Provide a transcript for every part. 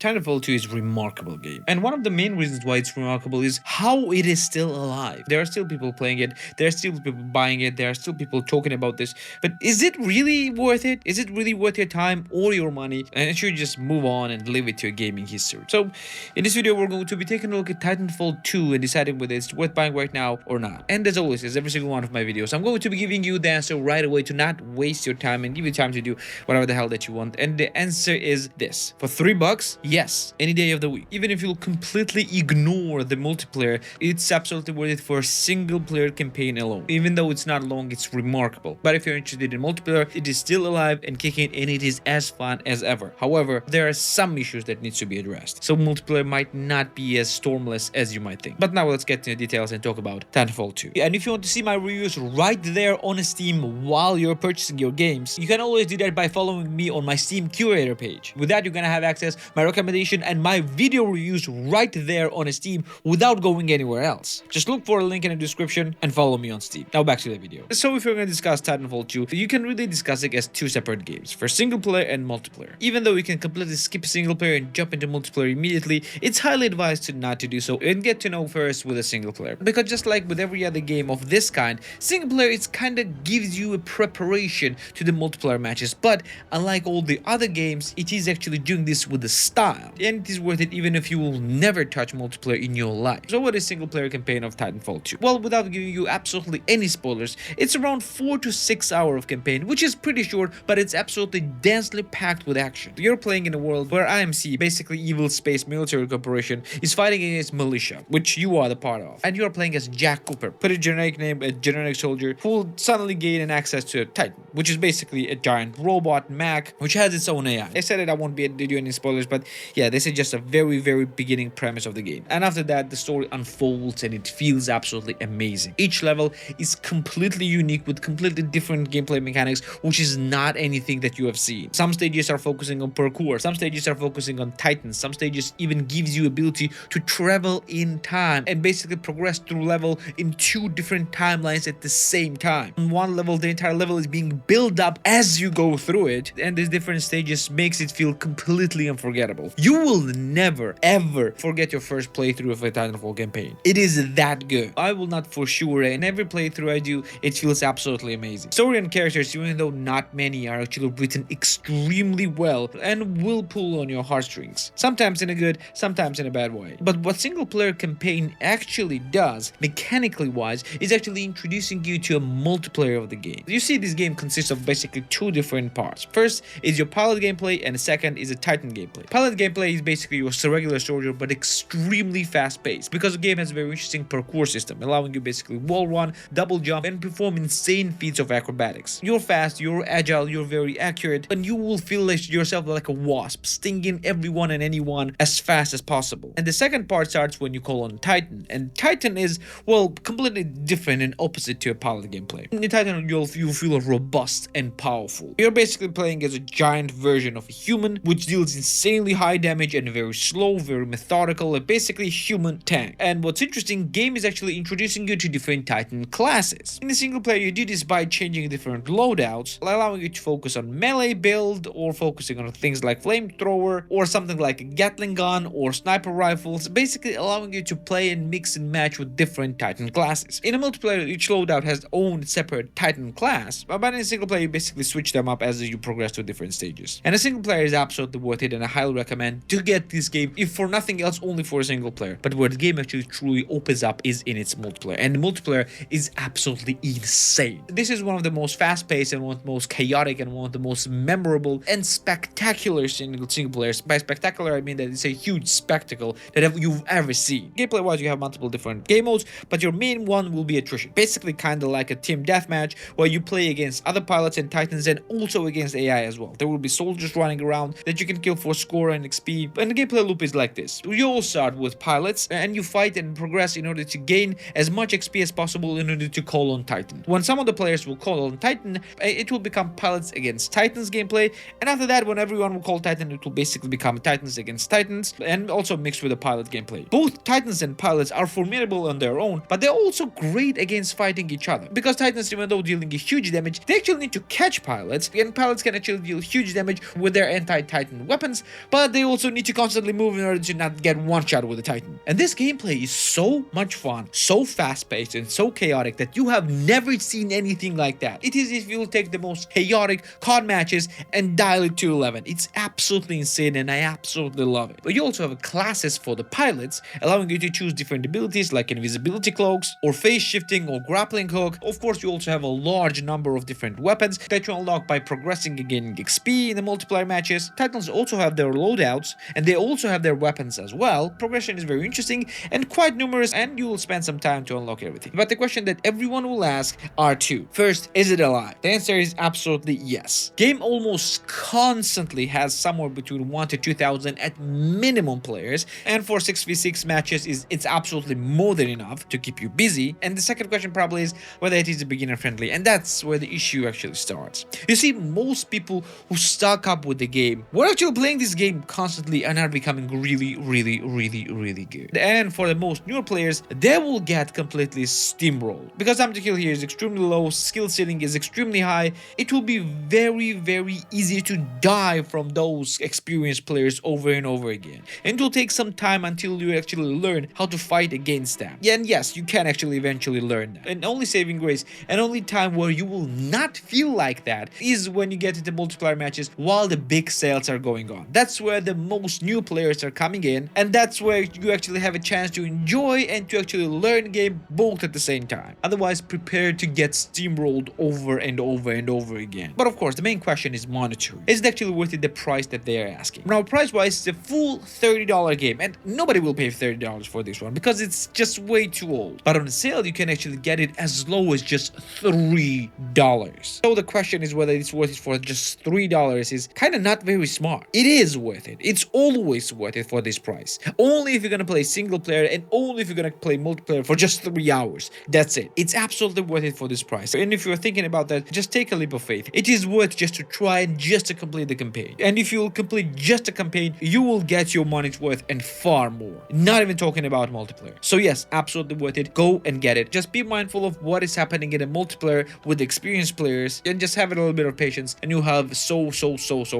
Titanfall 2 is a remarkable game, and one of the main reasons why it's remarkable is how it is still alive. There are still people playing it, there are still people buying it, there are still people talking about this, but is it really worth it? Is it really worth your time or your money? And should you just move on and leave it to a gaming history? So in this video we're going to be taking a look at Titanfall 2 and deciding whether it's worth buying right now or not. And as always, as every single one of my videos, I'm going to be giving you the answer right away to not waste your time and give you time to do whatever the hell that you want. And the answer is this: for $3, yes, any day of the week. Even if you completely ignore the multiplayer, it's absolutely worth it for a single player campaign alone. Even though it's not long, it's remarkable. But if you're interested in multiplayer, it is still alive and kicking, and it is as fun as ever. However, there are some issues that needs to be addressed, so multiplayer might not be as stormless as you might think. But now let's get into the details and talk about Titanfall 2. And if you want to see my reviews right there on Steam while you're purchasing your games, you can always do that by following me on my Steam Curator page. With that, you're gonna have access my recommendation and my video reviews right there on Steam without going anywhere else. Just look for a link in the description and follow me on Steam. Now back to the video. So if you're going to discuss Titanfall 2, you can really discuss it as two separate games, for single player and multiplayer. Even though you can completely skip single player and jump into multiplayer immediately, it's highly advised to not to do so and get to know first with a single player. Because just like with every other game of this kind, single player it kind of gives you a preparation to the multiplayer matches, but unlike all the other games, it is actually doing this with a style. And it is worth it even if you will never touch multiplayer in your life. So what is single player campaign of Titanfall 2? Well, without giving you absolutely any spoilers, it's around 4 to 6 hours of campaign, which is pretty short, but it's absolutely densely packed with action. You're playing in a world where IMC, basically evil space military corporation, is fighting against militia, which you are the part of. And you're playing as Jack Cooper, pretty generic name, a generic soldier who will suddenly gain an access to a Titan, which is basically a giant robot mech, which has its own AI. I said it, I won't be able to do any spoilers, but yeah, this is just a very beginning premise of the game. And after that, the story unfolds and it feels absolutely amazing. Each level is completely unique with completely different gameplay mechanics, which is not anything that you have seen. Some stages are focusing on parkour, some stages are focusing on Titans, some stages even gives you ability to travel in time and basically progress through level in 2 different timelines at the same time. On one level, the entire level is being built up as you go through it, and these different stages makes it feel completely unforgettable. You will never ever forget your first playthrough of a Titanfall campaign. It is that good. I will not for sure, and every playthrough I do, it feels absolutely amazing. Story and characters, even though not many, are actually written extremely well and will pull on your heartstrings. Sometimes in a good, sometimes in a bad way. But what single player campaign actually does, mechanically wise, is actually introducing you to a multiplayer of the game. You see, this game consists of basically 2 different parts. First is your pilot gameplay, and the second is a Titan gameplay. Pilot gameplay is basically your regular soldier, but extremely fast paced, because the game has a very interesting parkour system, allowing you basically wall run, double jump, and perform insane feats of acrobatics. You're fast, you're agile, you're very accurate, and you will feel like yourself like a wasp, stinging everyone and anyone as fast as possible. And the second part starts when you call on Titan, and Titan is, well, completely different and opposite to a pilot gameplay. In Titan, you feel robust and powerful. You're basically playing as a giant version of a human, which deals insanely high damage and very slow, very methodical, and basically human tank. And what's interesting, game is actually introducing you to different Titan classes. In the single player, you do this by changing different loadouts, allowing you to focus on melee build, or focusing on things like flamethrower, or something like a Gatling gun, or sniper rifles, basically allowing you to play and mix and match with different Titan classes. In a multiplayer, each loadout has own separate Titan class, but in a single player, you basically switch them up as you progress to different stages. And a single player is absolutely worth it, and I highly recommend to get this game, if for nothing else, only for a single player. But where the game actually truly opens up is in its multiplayer, and the multiplayer is absolutely insane. This is one of the most fast-paced and one of the most chaotic and one of the most memorable and spectacular single players. By spectacular, I mean that it's a huge spectacle that you've ever seen. Gameplay-wise, you have multiple different game modes, but your main one will be attrition. Basically, kind of like a team deathmatch where you play against other pilots and Titans, and also against AI as well. There will be soldiers running around that you can kill for score and XP, and the gameplay loop is like this. You all start with pilots, and you fight and progress in order to gain as much XP as possible in order to call on Titan. When some of the players will call on Titan, it will become pilots against Titans gameplay, and after that, when everyone will call Titan, it will basically become Titans against Titans, and also mixed with the pilot gameplay. Both Titans and pilots are formidable on their own, but they're also great against fighting each other, because Titans, even though dealing a huge damage, they actually need to catch pilots, and pilots can actually deal huge damage with their anti-Titan weapons, but but they also need to constantly move in order to not get one shot with the Titan. And this gameplay is so much fun, so fast-paced, and so chaotic that you have never seen anything like that. It is if you'll take the most chaotic COD matches and dial it to 11. It's absolutely insane, and I absolutely love it. But you also have classes for the pilots, allowing you to choose different abilities like invisibility cloaks, or phase shifting, or grappling hook. Of course, you also have a large number of different weapons that you unlock by progressing and gaining XP in the multiplayer matches. Titans also have their loadouts, and they also have their weapons as well. Progression is very interesting and quite numerous, and you will spend some time to unlock everything. But the question that everyone will ask are two. First, is it alive? The answer is absolutely yes. Game almost constantly has somewhere between 1 to 2,000 at minimum players, and for 6v6 matches it's absolutely more than enough to keep you busy. And the second question probably is whether it is beginner friendly, and that's where the issue actually starts. You see, most people who stock up with the game were actually playing this game constantly and are becoming really good. And for the most newer players, they will get completely steamrolled because time to kill here is extremely low, skill ceiling is extremely high. It will be very easy to die from those experienced players over and over again, and it will take some time until you actually learn how to fight against them. Yeah, and yes, you can actually eventually learn that. And only saving grace and only time where you will not feel like that is when you get into multiplayer matches while the big sales are going on. That's where the most new players are coming in, and that's where you actually have a chance to enjoy and to actually learn game both at the same time. Otherwise, prepare to get steamrolled over and over again. But of course, the main question is monetary. Is it actually worth it, the price that they are asking? Now, price-wise, it's a full $30 game, and nobody will pay $30 for this one because it's just way too old. But on a sale, you can actually get it as low as just $3. So the question is whether it's worth it for just $3 is kind of not very smart. It is worth it. It's always worth it for this price. Only if you're gonna play single player and only if you're gonna play multiplayer for just 3 hours. That's it. It's absolutely worth it for this price. And if you're thinking about that, just take a leap of faith. It is worth just to try and just to complete the campaign. And if you'll complete just a campaign, you will get your money's worth and far more. Not even talking about multiplayer. So yes, absolutely worth it. Go and get it. Just be mindful of what is happening in a multiplayer with experienced players, and just have a little bit of patience, and you'll have so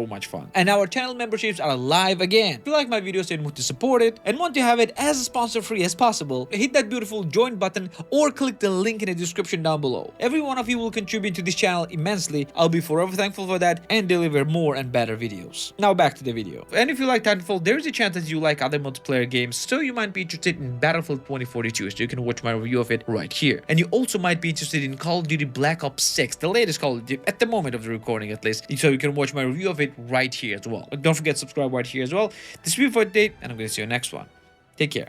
much fun. And our channel memberships are live again. If you like my videos and want to support it and want to have it as sponsor free as possible, hit that beautiful join button or click the link in the description down below. Every one of you will contribute to this channel immensely. I'll be forever thankful for that and deliver more and better videos. Now back to the video. And if you like Titanfall, there is a chance that you like other multiplayer games, so you might be interested in Battlefield 2042, so you can watch my review of it right here. And you also might be interested in Call of Duty Black Ops 6, the latest Call of Duty at the moment of the recording at least, so you can watch my review of it right here as well. Don't forget to subscribe right here as well. This will be for the date, and I'm going to see you next one. Take care.